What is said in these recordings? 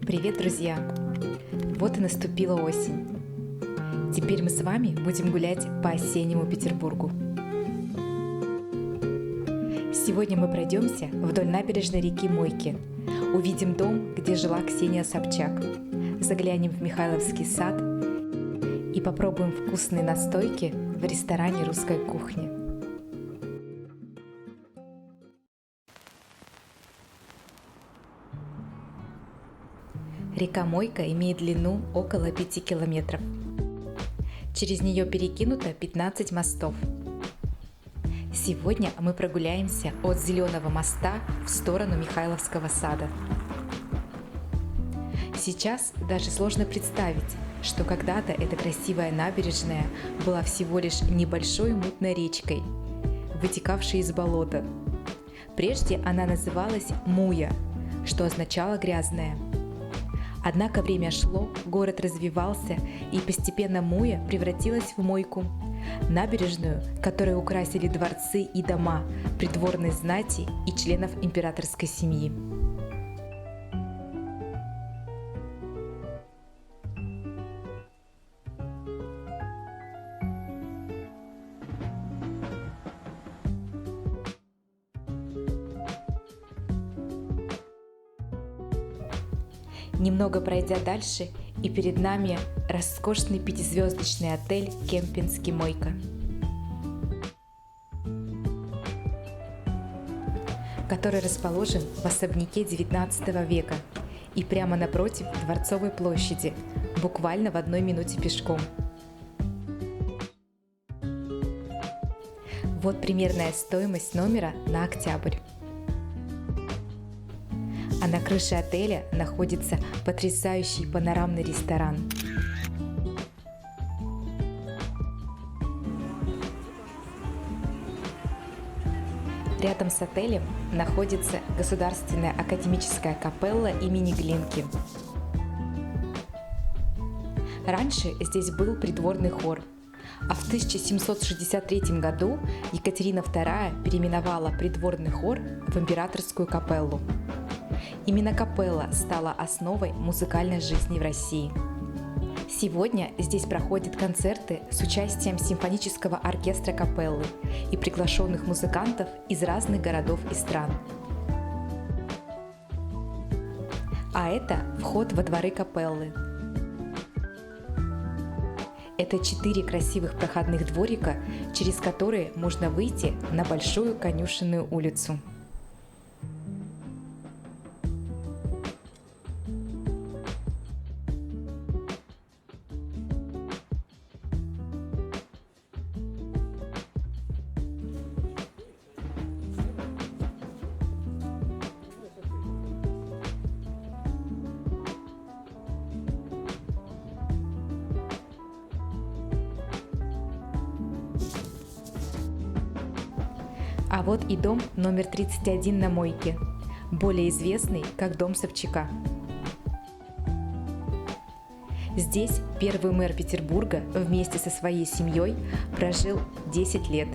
Привет, друзья! Вот и наступила осень. Теперь мы с вами будем гулять по осеннему Петербургу. Сегодня мы пройдемся вдоль набережной реки Мойки, увидим дом, где жила Ксения Собчак, заглянем в Михайловский сад и попробуем вкусные настойки в ресторане русской кухни. Река Мойка имеет длину около 5 километров. Через нее перекинуто 15 мостов. Сегодня мы прогуляемся от Зеленого моста в сторону Михайловского сада. Сейчас даже сложно представить, что когда-то эта красивая набережная была всего лишь небольшой мутной речкой, вытекавшей из болота. Прежде она называлась Муя, что означало «грязная». Однако время шло, город развивался, и постепенно Муя превратилась в Мойку, набережную, которой украсили дворцы и дома придворной знати и членов императорской семьи. Немного пройдя дальше, и перед нами роскошный пятизвездочный отель «Кемпински Мойка», который расположен в особняке XIX века и прямо напротив Дворцовой площади, буквально в 1 минуте пешком. Вот примерная стоимость номера на октябрь. А на крыше отеля находится потрясающий панорамный ресторан. Рядом с отелем находится Государственная академическая капелла имени Глинки. Раньше здесь был придворный хор, а в 1763 году Екатерина II переименовала придворный хор в императорскую капеллу. Именно капелла стала основой музыкальной жизни в России. Сегодня здесь проходят концерты с участием симфонического оркестра капеллы и приглашенных музыкантов из разных городов и стран. А это вход во дворы капеллы. Это 4 красивых проходных дворика, через которые можно выйти на Большую Конюшенную улицу. А вот и дом номер 31 на Мойке, более известный как дом Собчака. Здесь первый мэр Петербурга вместе со своей семьей прожил 10 лет.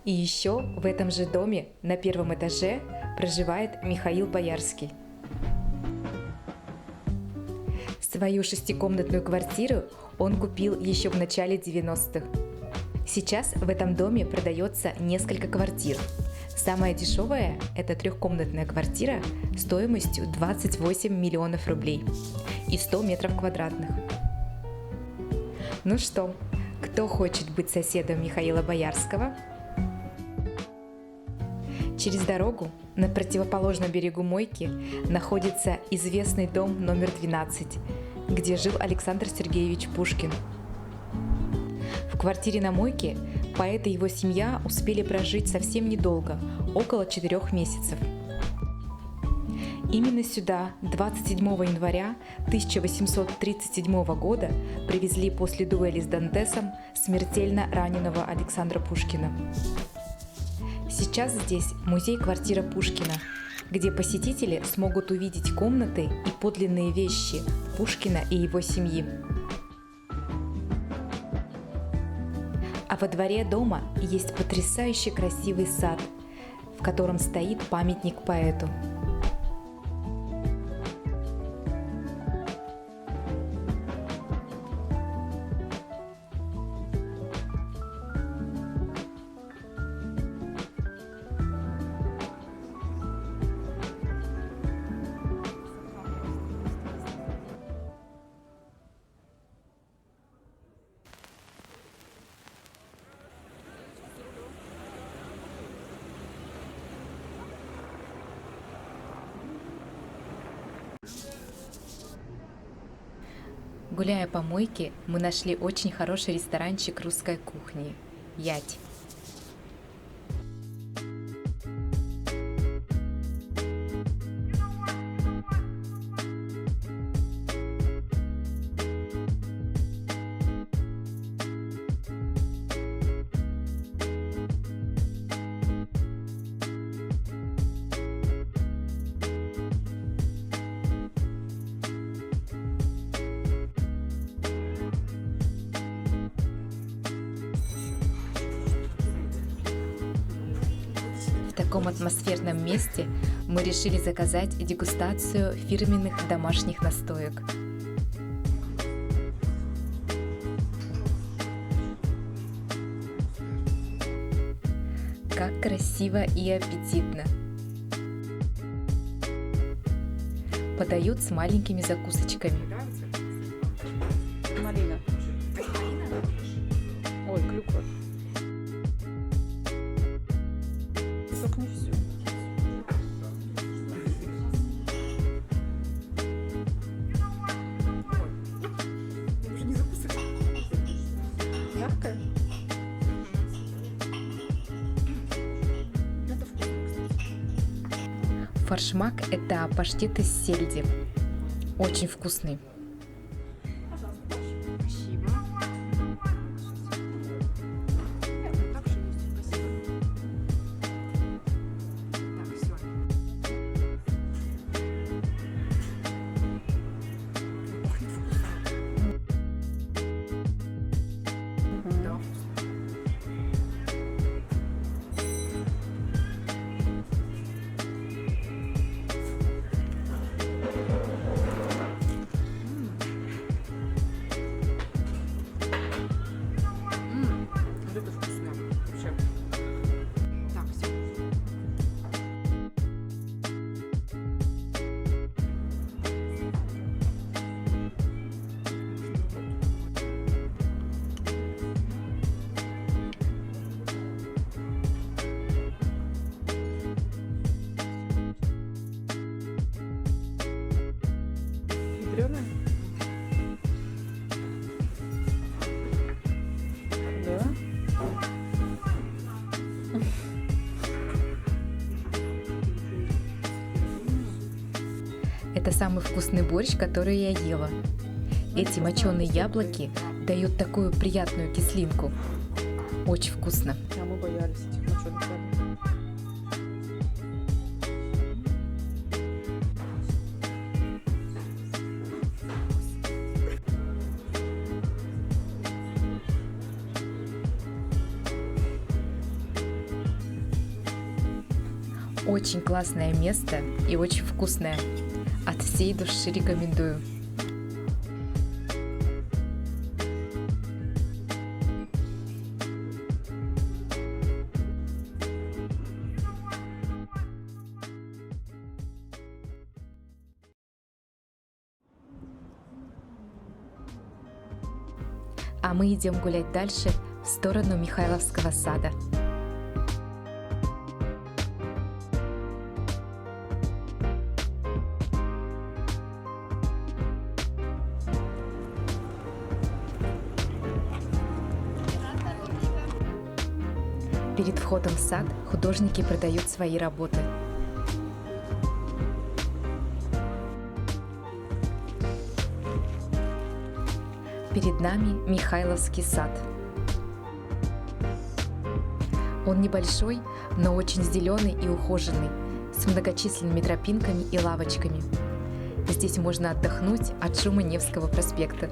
И еще в этом же доме на 1-м этаже проживает Михаил Боярский. Свою 6-комнатную квартиру он купил еще в начале 90-х. Сейчас в этом доме продается несколько квартир. Самая дешевая – это 3-комнатная квартира стоимостью 28 миллионов рублей и 100 метров квадратных. Ну что, кто хочет быть соседом Михаила Боярского? Через дорогу на противоположном берегу Мойки находится известный дом номер 12, где жил Александр Сергеевич Пушкин. В квартире на Мойке поэт и его семья успели прожить совсем недолго, около 4 месяцев. Именно сюда 27 января 1837 года привезли после дуэли с Дантесом смертельно раненого Александра Пушкина. Сейчас здесь музей-квартира Пушкина, где посетители смогут увидеть комнаты и подлинные вещи Пушкина и его семьи. А во дворе дома есть потрясающе красивый сад, в котором стоит памятник поэту. Гуляя по мойке, мы нашли очень хороший ресторанчик русской кухни – Ять. В таком атмосферном месте мы решили заказать дегустацию фирменных домашних настоек. Как красиво и аппетитно! Подают с маленькими закусочками. Малина. Ой, клюква. Только не все. Уже не закусывай. Мягкая. Это вкусно, кстати. Форшмак – это паштет из сельди. Очень вкусный. Спасибо. Так же есть, спасибо. Так, все. Пахнет вкусно. Да. Вот это вкусно. Вообще. Так, все. Ядрёная? Да. Это самый вкусный борщ, который я ела. Эти моченые яблоки дают такую приятную кислинку. Очень вкусно. А мы боялись этих моченых яблок. Очень классное место и очень вкусное. От всей души рекомендую. А мы идем гулять дальше в сторону Михайловского сада. Перед входом в сад художники продают свои работы. Перед нами Михайловский сад. Он небольшой, но очень зеленый и ухоженный, с многочисленными тропинками и лавочками. Здесь можно отдохнуть от шума Невского проспекта.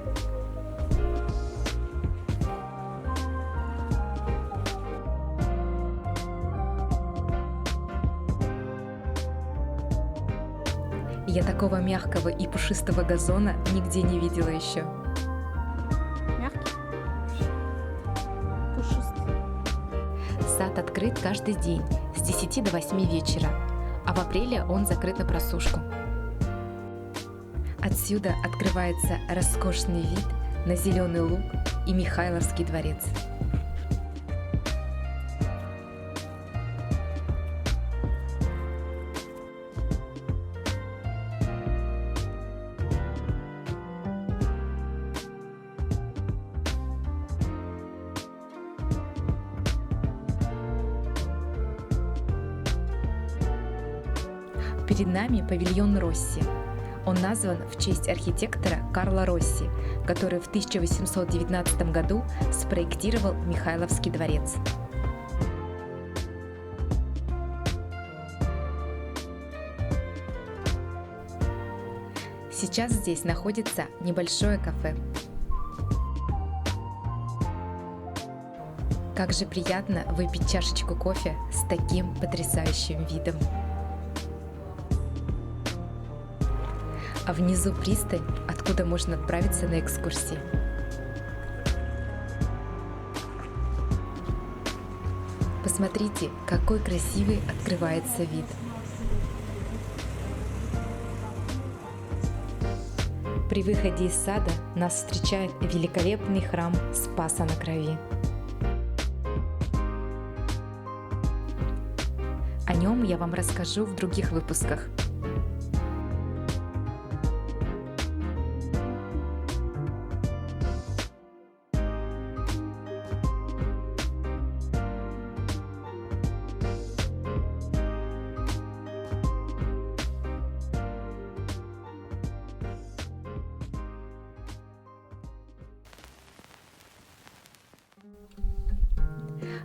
Я такого мягкого и пушистого газона нигде не видела еще. Мягкий. Пушистый. Сад открыт каждый день с 10 до 8 вечера, а в апреле он закрыт на просушку. Отсюда открывается роскошный вид на Зеленый луг и Михайловский дворец. Перед нами павильон Росси. Он назван в честь архитектора Карла Росси, который в 1819 году спроектировал Михайловский дворец. Сейчас здесь находится небольшое кафе. Как же приятно выпить чашечку кофе с таким потрясающим видом. А внизу пристань, откуда можно отправиться на экскурсии. Посмотрите, какой красивый открывается вид. При выходе из сада нас встречает великолепный храм Спаса на Крови. О нем я вам расскажу в других выпусках.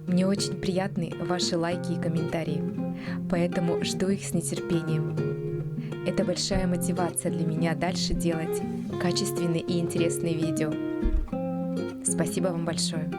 Мне очень приятны ваши лайки и комментарии, поэтому жду их с нетерпением. Это большая мотивация для меня дальше делать качественные и интересные видео. Спасибо вам большое.